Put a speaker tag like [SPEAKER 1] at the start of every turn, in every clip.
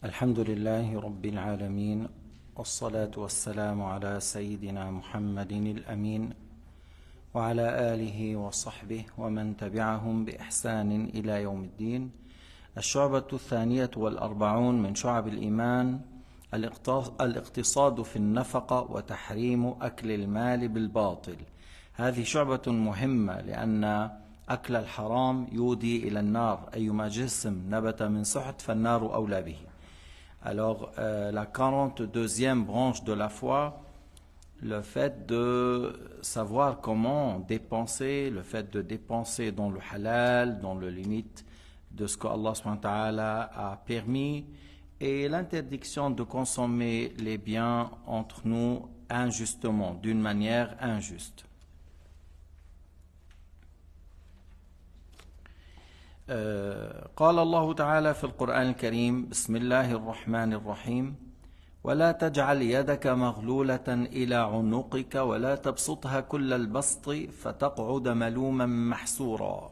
[SPEAKER 1] الحمد لله رب العالمين، والصلاة والسلام على سيدنا محمد الأمين وعلى آله وصحبه ومن تبعهم بإحسان إلى يوم الدين. الشعبة 42 من شعب الإيمان، الاقتصاد في النفقة وتحريم أكل المال بالباطل. هذه شعبة مهمة لأن أكل الحرام يودي إلى النار، أيما جسم نبت من سحت فالنار أولى به. Alors, la 42e branche de la foi, le fait de savoir comment dépenser, le fait de dépenser dans le halal, dans le limite de ce que Allah subhanahu wa ta'ala a permis, et l'interdiction de consommer les biens entre nous injustement, d'une manière injuste. قال الله تعالى في القرآن الكريم: بسم الله الرحمن الرحيم ولا تجعل يدك مغلولة إلى عنقك ولا تبسطها كل البسط فتقعد ملوما محسورا.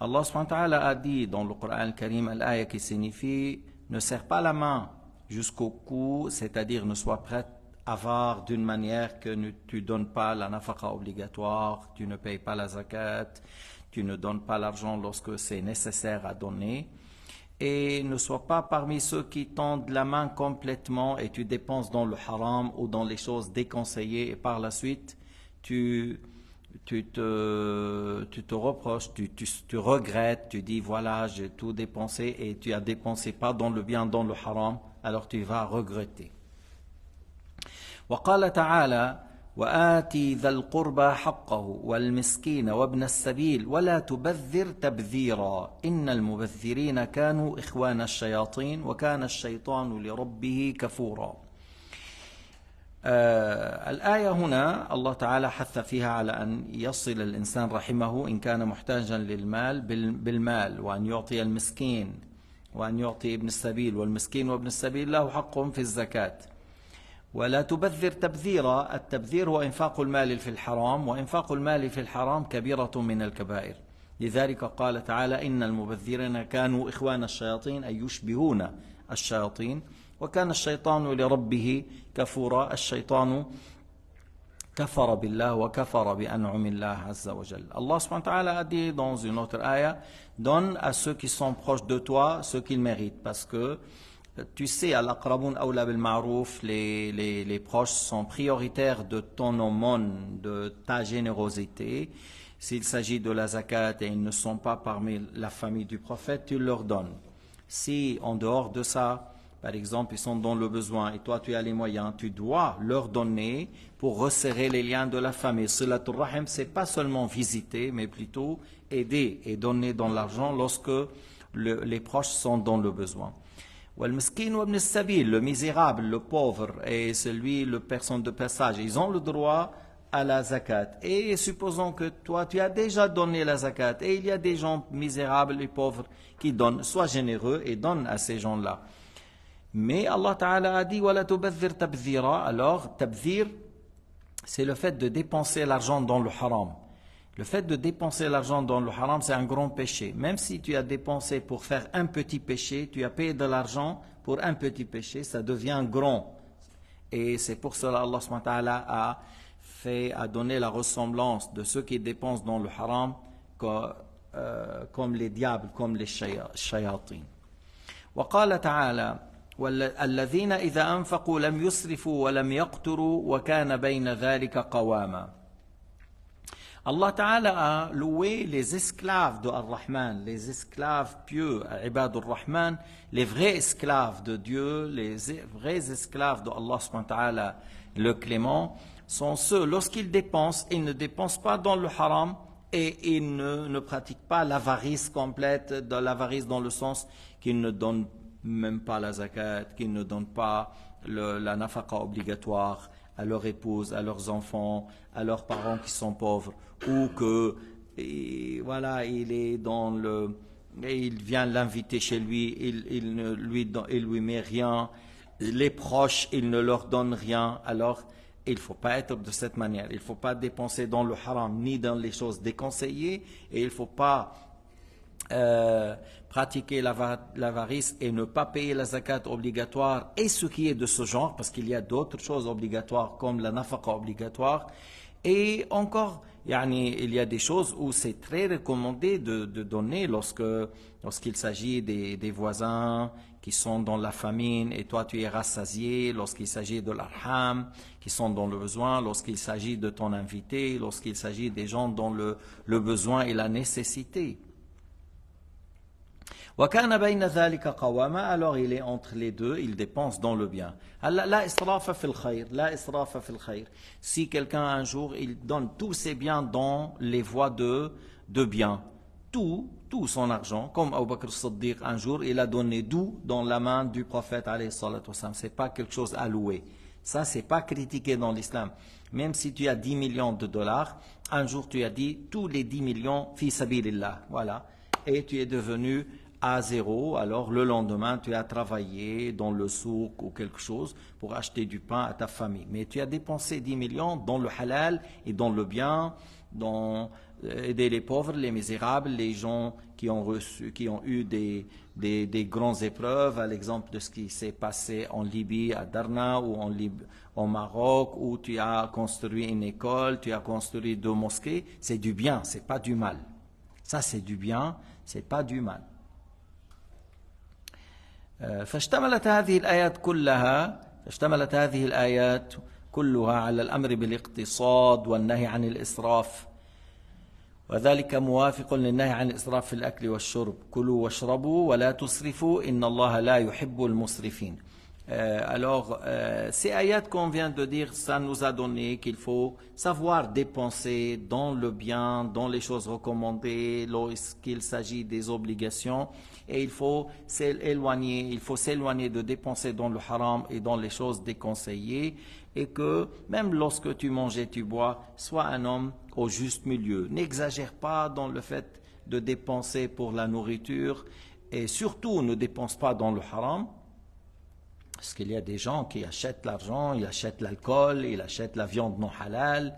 [SPEAKER 1] Allah subhanahu wa ta'ala a dit dans le Coran al-Karim, l'aya qui signifie ne serre pas la main jusqu'au cou, c'est-à-dire ne sois prêt avare d'une manière que tu ne donnes pas la nafaqa obligatoire, tu ne payes pas la zakat, tu ne donnes pas l'argent lorsque c'est nécessaire à donner, et ne sois pas parmi ceux qui tendent la main complètement et tu dépenses dans le haram ou dans les choses déconseillées, et par la suite tu te reproches, tu regrettes, tu dis voilà, j'ai tout dépensé, et tu as dépensé pas dans le bien, dans le haram, alors tu vas regretter. وقال تعالى: وآتي ذا القربى حقه والمسكين وابن السبيل ولا تبذر تبذيرا إن المبذرين كانوا إخوان الشياطين وكان الشيطان لربه كفورا. الآية هنا الله تعالى حث فيها على أن يصل الإنسان رحمه إن كان محتاجا للمال بالمال، وأن يعطي المسكين، وأن يعطي ابن السبيل، والمسكين وابن السبيل له حق في الزكاة. ولا تبذر تبذيرا، التبذير هو إنفاق المال في الحرام، وإنفاق المال في الحرام كبيرة من الكبائر. لذلك قال تعالى: إن المبذرين كانوا إخوان الشياطين، أي يشبهون الشياطين، وكان الشيطان لربه كفورا. الشيطان كفر بالله وكفر بأنعم الله عز وجل. Allah subhanahu wa ta'ala a dit dans une autre ayah: donne à ceux qui sont proches de toi ce qu'ils méritent, parce que tu sais, al-aqraboun awla bil ma'rouf, les proches sont prioritaires de ton aumône, de ta générosité. S'il s'agit de la zakat et ils ne sont pas parmi la famille du prophète, tu leur donnes. Si en dehors de ça, par exemple, ils sont dans le besoin et toi tu as les moyens, tu dois leur donner pour resserrer les liens de la famille. Silatul rahim, c'est pas seulement visiter, mais plutôt aider et donner dans l'argent lorsque les proches sont dans le besoin. Le misérable, le pauvre et celui, le personne de passage, ils ont le droit à la zakat. Et supposons que toi, tu as déjà donné la zakat et il y a des gens misérables et pauvres qui donnent. Sois généreux et donne à ces gens-là. Mais Allah Ta'ala a dit: وَلَا تُبَذِّرْ تَبْذِيرًا. Alors, tabzir, c'est le fait de dépenser l'argent dans le haram. Le fait de dépenser l'argent dans le haram, c'est un grand péché. Même si tu as dépensé pour faire un petit péché, tu as payé de l'argent pour un petit péché, ça devient grand. Et c'est pour cela Allah subhanahu wa ta'ala a donné la ressemblance de ceux qui dépensent dans le haram comme les diables, comme les shayatin. وقال تعالى: الذين إذا أنفقوا لم يسرفوا ولم يقتروا وكان بين ذلك قواما. Allah Ta'ala a loué les esclaves de Ar-Rahman, les esclaves pieux, Ibad Ar-Rahman, les vrais esclaves de Dieu, les vrais esclaves de Allah subhanahu wa ta'ala, le clément, sont ceux, lorsqu'ils dépensent, ils ne dépensent pas dans le haram et ils ne pratiquent pas l'avarice complète, de l'avarice dans le sens qu'ils ne donnent même pas la zakat, qu'ils ne donnent pas la nafaqa obligatoire à leur épouse, à leurs enfants, à leurs parents qui sont pauvres, ou que voilà, il est dans il vient l'inviter chez lui, il lui met rien, les proches, il ne leur donne rien. Alors il ne faut pas être de cette manière, il ne faut pas dépenser dans le haram ni dans les choses déconseillées, et il ne faut pas pratiquer l'avarice et ne pas payer la zakat obligatoire et ce qui est de ce genre, parce qu'il y a d'autres choses obligatoires comme la nafaqa obligatoire. Et encore, il y a des choses où c'est très recommandé de donner lorsqu'il s'agit des voisins qui sont dans la famine et toi tu es rassasié, lorsqu'il s'agit de l'arham qui sont dans le besoin, lorsqu'il s'agit de ton invité, lorsqu'il s'agit des gens dans le besoin et la nécessité. وكان بين ذلك قواما, alors il est entre les deux, il dépense dans le bien. لا إسراف في الخير, لا إسراف في الخير. Si quelqu'un un jour il donne tous ses biens dans les voies de bien, tout son argent, comme Abu Bakr as-Siddiq un jour il a donné tout dans la main du prophète alayhi salatu wassalam. C'est pas quelque chose à louer. Ça c'est pas critiqué dans l'islam. Même si tu as 10 millions de dollars, un jour tu as dit tous les 10 millions fi sabilillah, voilà, et tu es devenu à zéro, alors le lendemain tu as travaillé dans le souk ou quelque chose pour acheter du pain à ta famille. Mais tu as dépensé 10 millions dans le halal et dans le bien, dans aider les pauvres, les misérables, les gens qui ont eu des grandes épreuves, à l'exemple de ce qui s'est passé en Libye, à Darna, ou au Maroc, où tu as construit une école, tu as construit 2 mosquées. C'est du bien, c'est pas du mal. Ça c'est du bien, c'est pas du mal. فاشتملت هذه الآيات كلها على الأمر بالاقتصاد والنهي عن الإسراف وذلك موافق للنهي عن الإسراف في الأكل والشرب كلوا واشربوا ولا تسرفوا إن الله لا يحب المسرفين. Alors, ces ayats qu'on vient de dire, ça nous a donné qu'il faut savoir dépenser dans le bien, dans les choses recommandées, lorsqu'il s'agit des obligations, et il faut s'éloigner de dépenser dans le haram et dans les choses déconseillées, et que même lorsque tu manges et tu bois, sois un homme au juste milieu. N'exagère pas dans le fait de dépenser pour la nourriture, et surtout ne dépense pas dans le haram. Parce qu'il y a des gens qui achètent l'argent, ils achètent l'alcool, ils achètent la viande non halal,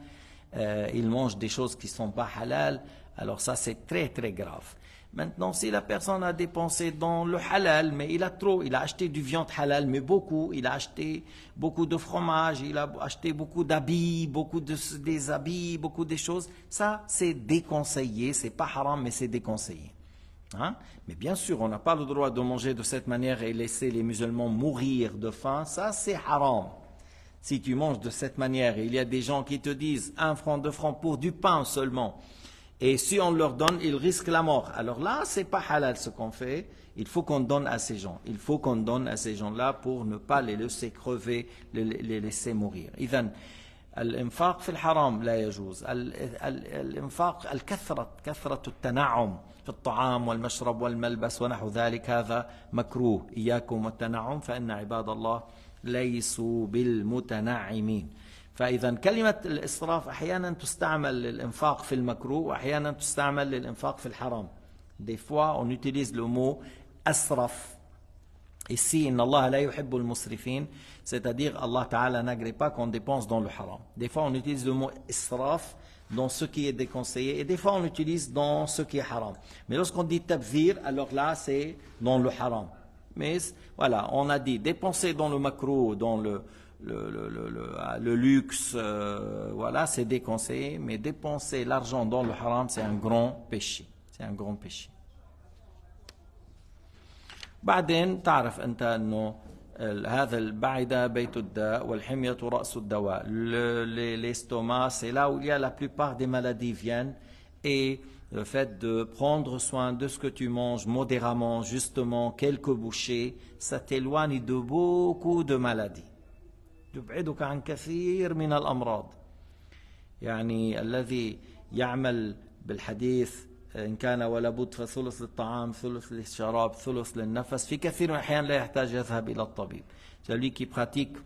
[SPEAKER 1] ils mangent des choses qui ne sont pas halal. Alors ça, c'est très très grave. Maintenant, si la personne a dépensé dans le halal, mais il a acheté du viande halal, mais beaucoup, il a acheté beaucoup de fromage, il a acheté beaucoup d'habits, des habits, beaucoup de choses, ça c'est déconseillé, c'est pas haram, mais c'est déconseillé. Hein? Mais bien sûr, on n'a pas le droit de manger de cette manière et laisser les musulmans mourir de faim, ça c'est haram. Si tu manges de cette manière, il y a des gens qui te disent 1 franc, 2 francs pour du pain seulement, et si on leur donne, ils risquent la mort. Alors là, c'est pas halal ce qu'on fait, il faut qu'on donne à ces gens. Il faut qu'on donne à ces gens-là pour ne pas les laisser crever, les laisser mourir. إذن الإنفاق في الحرام لا يجوز. الإنفاق كثرة التنعم في الطعام والمشرب والملبس ونحو ذلك هذا مكروه. إياكم والتنعم فإن عباد الله ليسوا بالمتنعمين. فإذا كلمة الإسراف أحيانا تستعمل للإنفاق في المكروه وأحيانا تستعمل للإنفاق في الحرام. Des fois on utilise le mot أسرف. Ici, إن الله لا يحب المسرفين, c'est-à-dire Allah Ta'ala n'agrée pas qu'on dépense dans le haram. Des fois on utilise le mot israf dans ce qui est déconseillé et des fois on l'utilise dans ce qui est haram. Mais lorsqu'on dit tabzir, alors là c'est dans le haram. Mais voilà, on a dit dépenser dans le makruh, dans le luxe, voilà, c'est déconseillé, mais dépenser l'argent dans le haram, c'est un grand péché. C'est un grand péché. بعدين تعرف أنت أنه هذا البعدة بيت الداء والحمية رأس الدواء. L'estomac, c'est là où il y a la plupart des maladies viennent, et le fait de prendre soin de ce que tu manges modérément, justement, quelques bouchées, ça t'éloigne de beaucoup de maladies. يبعدك عن كثير من الأمراض. يعني الذي يعمل بالحديث إن كان ولا بد فثلث للطعام ثلث للشراب ثلث للنفس في كثير من الأحيان لا يحتاج يذهب إلى الطبيب. Celui qui pratique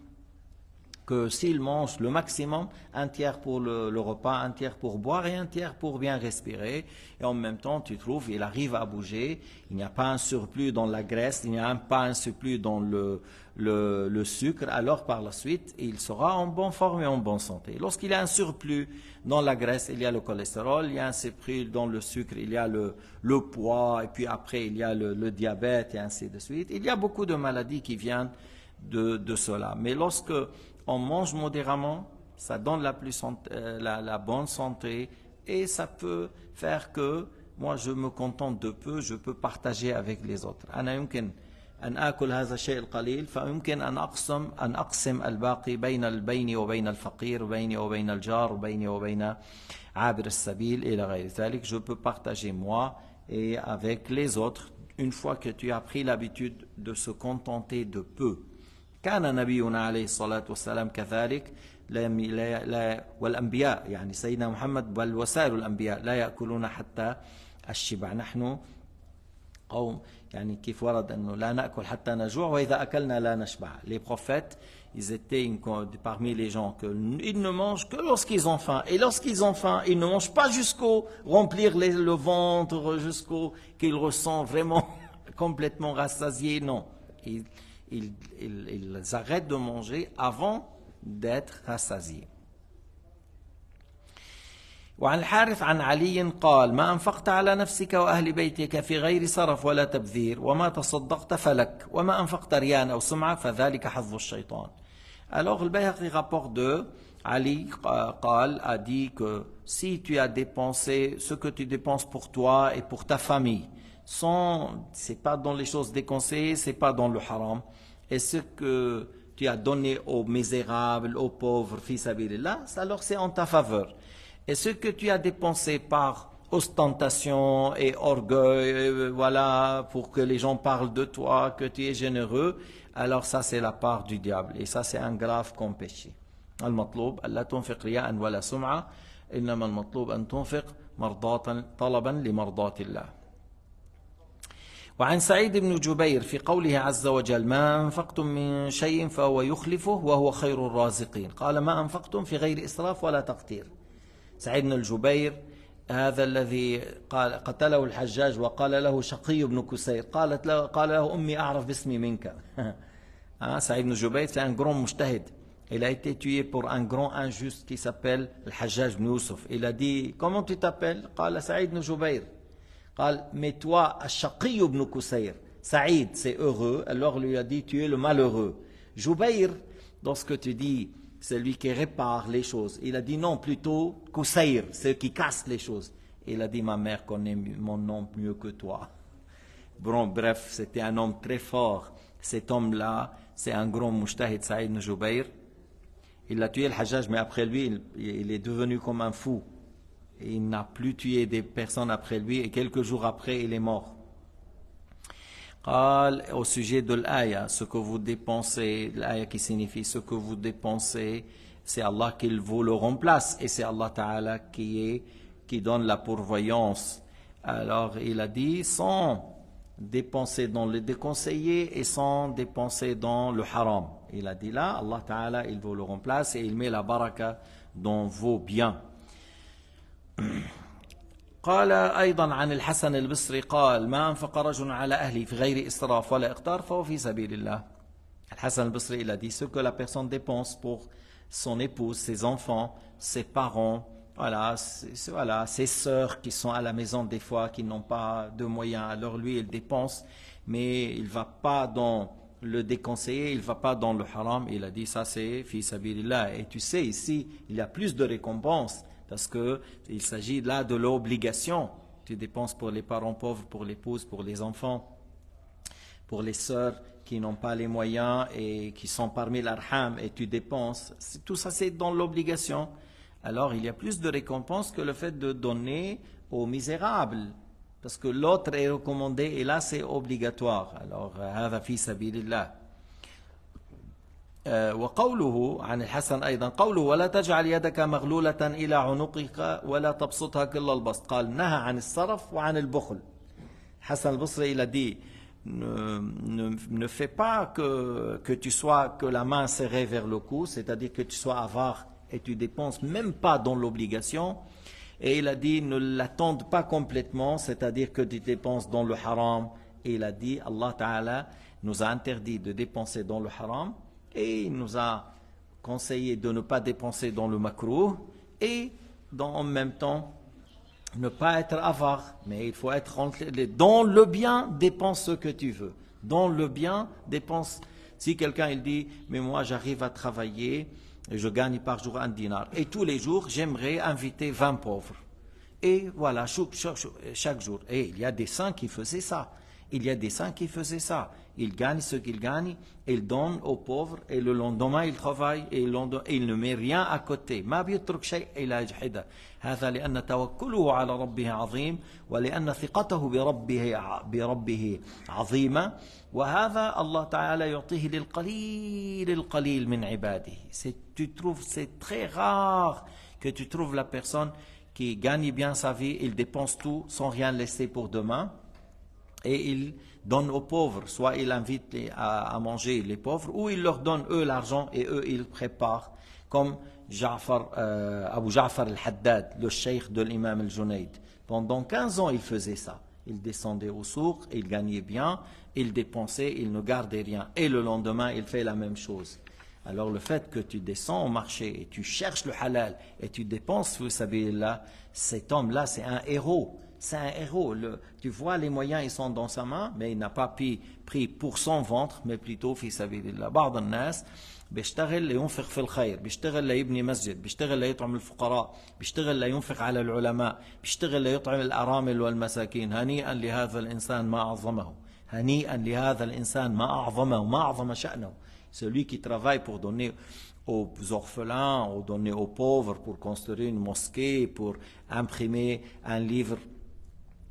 [SPEAKER 1] que s'il mange le maximum, un tiers pour le repas, un tiers pour boire et un tiers pour bien respirer. Et en même temps, tu trouves, il arrive à bouger, il n'y a pas un surplus dans la graisse, il n'y a pas un surplus dans le sucre, alors par la suite, il sera en bonne forme et en bonne santé. Lorsqu'il y a un surplus dans la graisse, il y a le cholestérol, il y a un surplus dans le sucre, il y a le poids, et puis après, il y a le diabète, et ainsi de suite. Il y a beaucoup de maladies qui viennent de cela. Mais lorsque on mange modérément, ça donne la bonne santé et ça peut faire que moi je me contente de peu, je peux partager avec les autres. أنا يمكن أن آكل هذا الشيء القليل فيمكن أن أقسم الباقي بيني وبين الفقير بيني وبين الجار بيني وبين عابر السبيل إلى غير ذلك. Je peux partager moi et avec les autres une fois que tu as pris l'habitude de se contenter de peu. كان نبينا عليه الصلاة والسلام كذلك والأنبياء يعني سيدنا محمد بل وسائر الأنبياء لا يأكلون حتى الشبع. نحن قوم يعني كيف ورد أنه لا نأكل حتى نجوع وإذا أكلنا لا نشبع. Les prophètes, ils étaient parmi les gens qu'ils ne mangent que lorsqu'ils ont faim. Et lorsqu'ils ont faim, ils ne mangent pas jusqu'au remplir le ventre, jusqu'au qu'ils ressentent vraiment complètement rassasiés. Non. Ils arrêtent de manger avant d'être rassasiés. وعن الحارث عن علي قال ما أنفقت على نفسك وأهل بيتك في غير سرف ولا تبذير وما تصدقت فلك وما أنفقت رياء أو سمعة فذلك حظ الشيطان. Alors le Bayhaqi rapporte de Ali a dit que si tu as dépensé ce que tu dépenses pour toi et pour ta famille, c'est pas dans les choses déconseillées, c'est pas dans le haram, et ce que tu as donné aux misérables, aux pauvres, fi sabilillah, alors c'est en ta faveur. Et ce que tu as dépensé par ostentation et orgueil, voilà, pour que les gens parlent de toi, que tu es généreux, alors ça c'est la part du diable. Et ça c'est un grave péché. المطلوب ألا تنفق رياء ولا سمعة إنما المطلوب أن تنفق مرضاة طلبا لمرضاة الله. وعن سعيد بن جبير في قوله عز وجل ما أنفقتم من شيء فهو يخلفه وهو خير الرازقين قال ما أنفقتم في غير إسراف ولا تقتير. سعيد بن الجبير هذا الذي قتله الحجاج وقال له شقي بن كسير قال له أمي أعرف باسمي منك. سعيد بن جبير c'est un grand مجتهد. Il a été tué pour un grand injuste qui s'appelle le Hajjaj ibn Yusuf. Il a dit comment tu t'appelles? قال سعيد بن جبير. قال mais toi الشقي بن كسير. Saïd c'est heureux, alors lui a dit tu es le malheureux. Jubayr, lorsque tu dis celui qui répare les choses, il a dit non, plutôt Kusayr, celui qui casse les choses. Il a dit ma mère connaît mon nom mieux que toi. Bon, bref, c'était un homme très fort. Cet homme-là, c'est un grand mujtahid, Saïd ibn Jubayr. Il a tué le Hajjaj, mais après lui, il est devenu comme un fou. Il n'a plus tué des personnes après lui, et quelques jours après, il est mort. Au sujet de l'aya, ce que vous dépensez, l'aya qui signifie ce que vous dépensez, c'est Allah qui vous le remplace, et c'est Allah Ta'ala qui donne la pourvoyance. Alors il a dit, sans dépenser dans le déconseillé et sans dépenser dans le haram. Il a dit là, Allah Ta'ala, il vous le remplace et il met la baraka dans vos biens. قال أيضا عن الحسن البصري قال ما أنفق رجل على أهله في غير إسراف ولا إقتار فهو في سبيل الله. Hassan al-Basri, il a dit ce que la personne dépense pour son épouse, ses enfants, ses parents, voilà, ses sœurs qui sont à la maison des fois, qui n'ont pas de moyens. Alors lui, il dépense, mais il ne va pas dans le déconseillé, il ne va pas dans le haram. Il a dit ça c'est fi sabilillah. Et tu sais, ici, il y a plus de récompenses. Parce qu'il s'agit là de l'obligation. Tu dépenses pour les parents pauvres, pour l'épouse, pour les enfants, pour les sœurs qui n'ont pas les moyens et qui sont parmi l'arham et tu dépenses. Tout ça c'est dans l'obligation. Alors il y a plus de récompenses que le fait de donner aux misérables. Parce que l'autre est recommandé et là c'est obligatoire. Alors, هذا في سبيل الله. وقوله عن الحسن أيضا قوله ولا تجعل يدك مغلولة إلى عنقك ولا تبسطها كل البسط قال نهى عن الصرف وعن البخل. Hassan al-Basri il a dit ne fais pas que la main serrée vers le cou, c'est-à-dire que tu sois avare et tu dépenses même pas dans l'obligation. Et il a dit, ne l'attende pas complètement, c'est-à-dire que tu dépenses dans le haram. Et il a dit, Allah Ta'ala nous a interdit de dépenser dans le haram et il nous a conseillé de ne pas dépenser dans le makrouh et en même temps ne pas être avare, mais il faut être dans le bien, dépense ce que tu veux. Dans le bien, dépense. Si quelqu'un il dit, mais moi j'arrive à travailler, et je gagne par jour 1 dinar, et tous les jours j'aimerais inviter 20 pauvres. Et voilà, chaque jour. Et il y a des saints qui faisaient ça. Il y a des saints qui faisaient ça. Ils gagnent ce qu'ils gagnent, ils donnent aux pauvres, et le lendemain ils travaillent, et il ne met rien à côté. ما بيترك شيء إلا يجحده. هذا لأن توكله على ربه عظيم ولأن ثقته بربه عظيمة وهذا الله تعالى يعطيه للقليل القليل من عباده. C'est très rare que tu trouves la personne qui gagne bien sa vie, il dépense tout sans rien laisser pour demain. Et il donne aux pauvres, soit il invite à manger les pauvres, ou il leur donne eux l'argent et eux ils préparent, comme Abu Ja'far al-Haddad, le cheikh de l'imam al-Junayd. Pendant 15 ans il faisait ça. Il descendait au souk, il gagnait bien, il dépensait, il ne gardait rien. Et le lendemain il fait la même chose. Alors le fait que tu descends au marché et tu cherches le halal et tu dépenses, vous savez là, cet homme-là c'est un héros. C'est un héros. Tu vois, les moyens, ils sont dans sa main, mais il n'a pas pris pour son ventre, mais plutôt, في سبيل الله. بعض الناس بيشتغل لينفق في الخير، بيشتغل ليبني مسجد، بيشتغل ليطعم الفقراء، بيشتغل لينفق على العلماء، بيشتغل ليطعم الأرامل والمساكين. هنيئا لهذا الإنسان ما أعظمه. هنيئا لهذا الإنسان ما أعظمه ما أعظم شأنه. Celui qui travaille pour donner aux orphelins, ou donner aux pauvres, pour construire une mosquée, pour imprimer un livre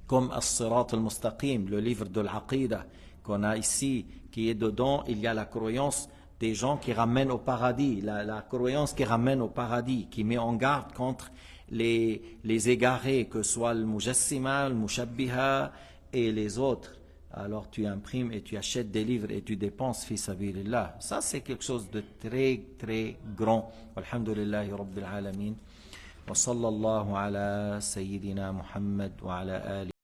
[SPEAKER 1] comme As-Sirat al-Mustaqim, le livre de l'Aqidah qu'on a ici, qui est dedans, il y a la croyance des gens qui ramènent au paradis, la croyance qui ramène au paradis, qui met en garde contre les égarés, que ce soit le Mujassima, le Mushabbiha et les autres. Alors tu imprimes et tu achètes des livres et tu dépenses fi sabilillah. Ça c'est quelque chose de très très grand. Alhamdulillahi Rabbil Alamin. Wa sallallahu ala Sayyidina Muhammad wa ala alihi.